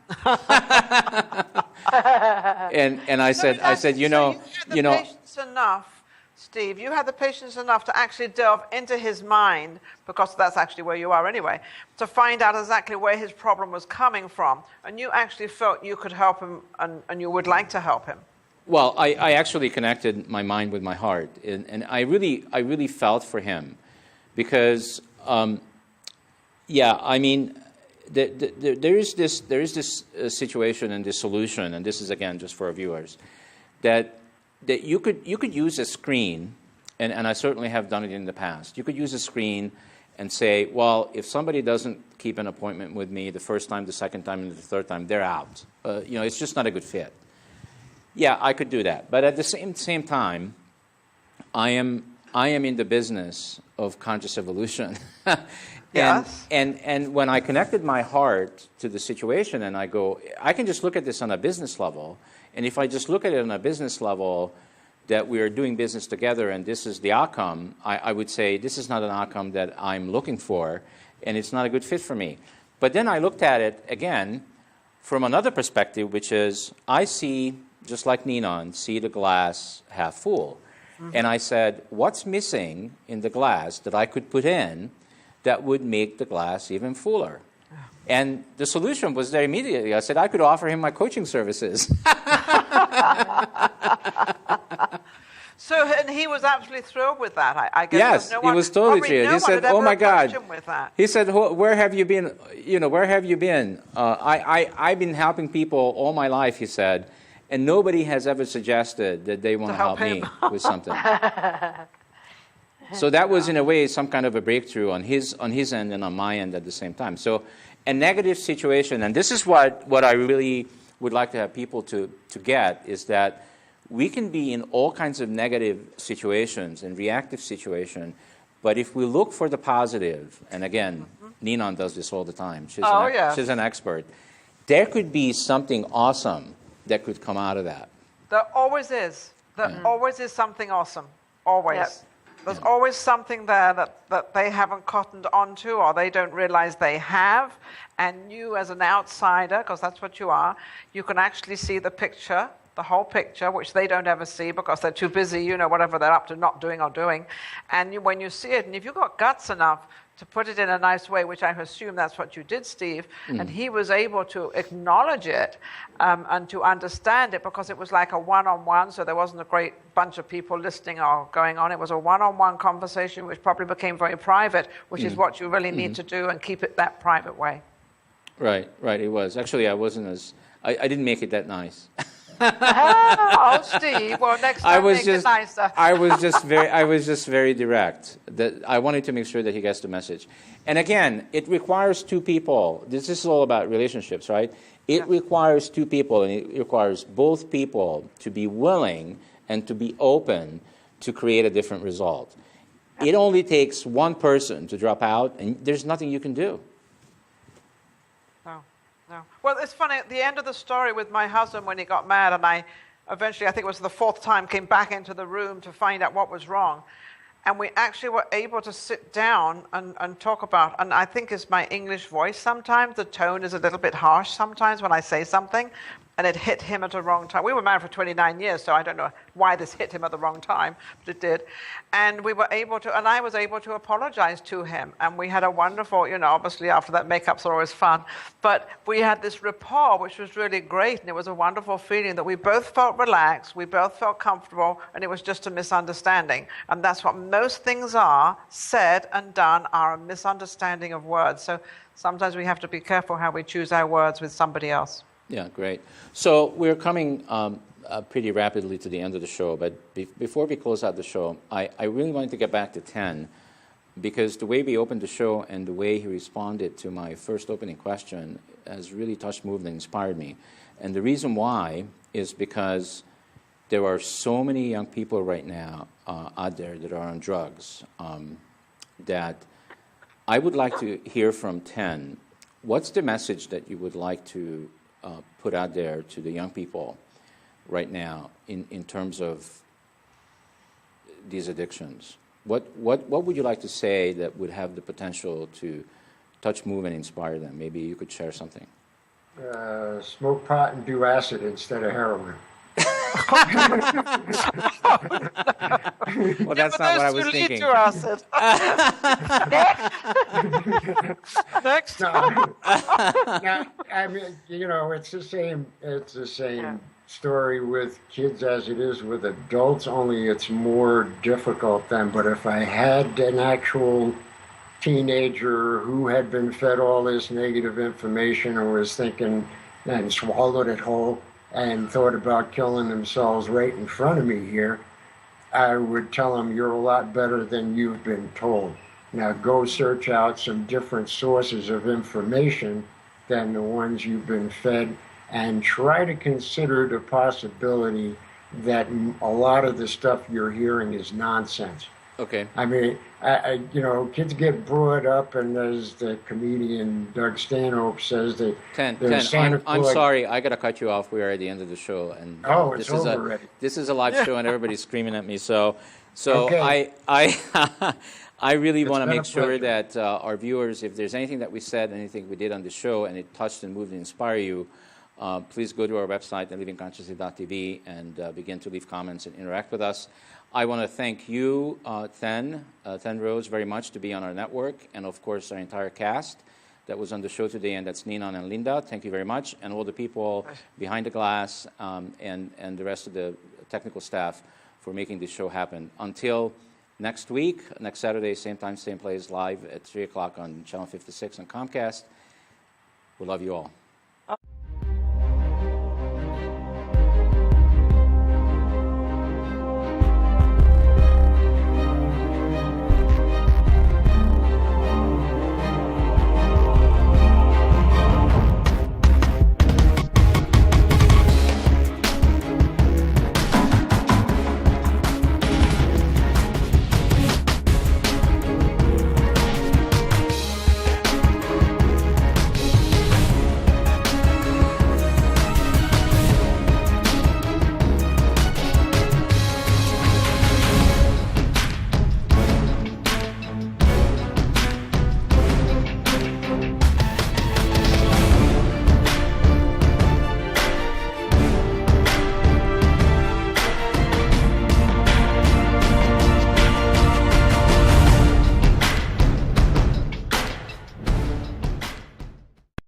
and I said, you had the patience enough, Steve. You had the patience enough to actually delve into his mind, because that's actually where you are anyway, to find out exactly where his problem was coming from, and you actually felt you could help him, and you would like to help him. Well, I actually connected my mind with my heart, and I really felt for him, because I mean. There is this situation and this solution, and this is again just for our viewers, that you could use a screen, and I certainly have done it in the past. You could use a screen and say, well, if somebody doesn't keep an appointment with me the first time, the second time, and the third time, they're out. It's just not a good fit. Yeah, I could do that, but at the same time, I am in the business of conscious evolution. Yes. And when I connected my heart to the situation and I go, I can just look at this on a business level. And if I just look at it on a business level, that we are doing business together and this is the outcome, I would say this is not an outcome that I'm looking for and it's not a good fit for me. But then I looked at it again from another perspective, which is I see, just like Ninon, see the glass half full. Mm-hmm. And I said, what's missing in the glass that I could put in that would make the glass even fuller? And the solution was there immediately. I said I could offer him my coaching services. And he was absolutely thrilled with that. I guess yes, no one, he was totally thrilled. He said, "Oh my God!" He said, "Where have you been? Where have you been? I've been helping people all my life." He said, and nobody has ever suggested that they want to help me with something. So that was, in a way, some kind of a breakthrough on his end and on my end at the same time. So a negative situation, and this is what I really would like to have people to get, is that we can be in all kinds of negative situations and reactive situations, but if we look for the positive, and again, Ninon does this all the time. She's an expert. There could be something awesome that could come out of that. There always is. There always is something awesome. Always. Yep. There's always something there that they haven't cottoned onto or they don't realize they have. And you, as an outsider, because that's what you are, you can actually see the picture, the whole picture, which they don't ever see because they're too busy, whatever they're up to not doing or doing. And when you see it, and if you've got guts enough to put it in a nice way, which I assume that's what you did, Steve, and he was able to acknowledge it and to understand it because it was like a one-on-one, so there wasn't a great bunch of people listening or going on. It was a one-on-one conversation, which probably became very private, which is what you really need to do and keep it that private way. Right, it was. Actually, I didn't make it that nice. Oh, Steve. Well, next time make it nicer. I was just very direct. That I wanted to make sure that he gets the message. And again, it requires two people. This is all about relationships, right? It requires two people, and it requires both people to be willing and to be open to create a different result. It only takes one person to drop out, and there's nothing you can do. No. Well, it's funny, at the end of the story with my husband when he got mad and I think it was the fourth time, came back into the room to find out what was wrong. And we actually were able to sit down and talk about, and I think it's my English voice sometimes, the tone is a little bit harsh sometimes when I say something. and it hit him at a wrong time. We were married for 29 years, so I don't know why this hit him at the wrong time, but it did. And we were able to, and I was able to apologize to him. And we had a wonderful, obviously after that, makeups are always fun, but we had this rapport, which was really great. And it was a wonderful feeling that we both felt relaxed, we both felt comfortable, and it was just a misunderstanding. And that's what most things are, said and done, are a misunderstanding of words. So sometimes we have to be careful how we choose our words with somebody else. Yeah, great. So we're coming pretty rapidly to the end of the show, but before we close out the show, I really wanted to get back to 10, because the way we opened the show and the way he responded to my first opening question has really touched, moved, and inspired me. And the reason why is because there are so many young people right now out there that are on drugs that I would like to hear from 10. What's the message that you would like to put out there to the young people right now in terms of these addictions? What would you like to say that would have the potential to touch, move, and inspire them? Maybe you could share something. Smoke pot and do acid instead of heroin. Well, that's not what I was thinking. Next. No, I mean, it's the same. It's the same story with kids as it is with adults. Only it's more difficult then. But if I had an actual teenager who had been fed all this negative information and was thinking and swallowed it whole and thought about killing themselves right in front of me here, I would tell them, you're a lot better than you've been told. Now go search out some different sources of information than the ones you've been fed, and try to consider the possibility that a lot of the stuff you're hearing is nonsense. Okay. I mean, kids get brought up, and as the comedian Doug Stanhope says, that I'm sorry, I got to cut you off. We are at the end of the show, and it's over already. This is a live show, and everybody's screaming at me. So okay. I really want to make sure pleasure. that our viewers, if there's anything that we said, anything we did on the show, and it touched and moved and inspired you, please go to our website, livingconsciously.tv, and begin to leave comments and interact with us. I want to thank you, Ten Rose, very much to be on our network, and of course our entire cast that was on the show today, and that's Ninan and Linda. Thank you very much, and all the people behind the glass and the rest of the technical staff for making this show happen. Until next week, next Saturday, same time, same place, live at 3 o'clock on Channel 56 on Comcast. We love you all.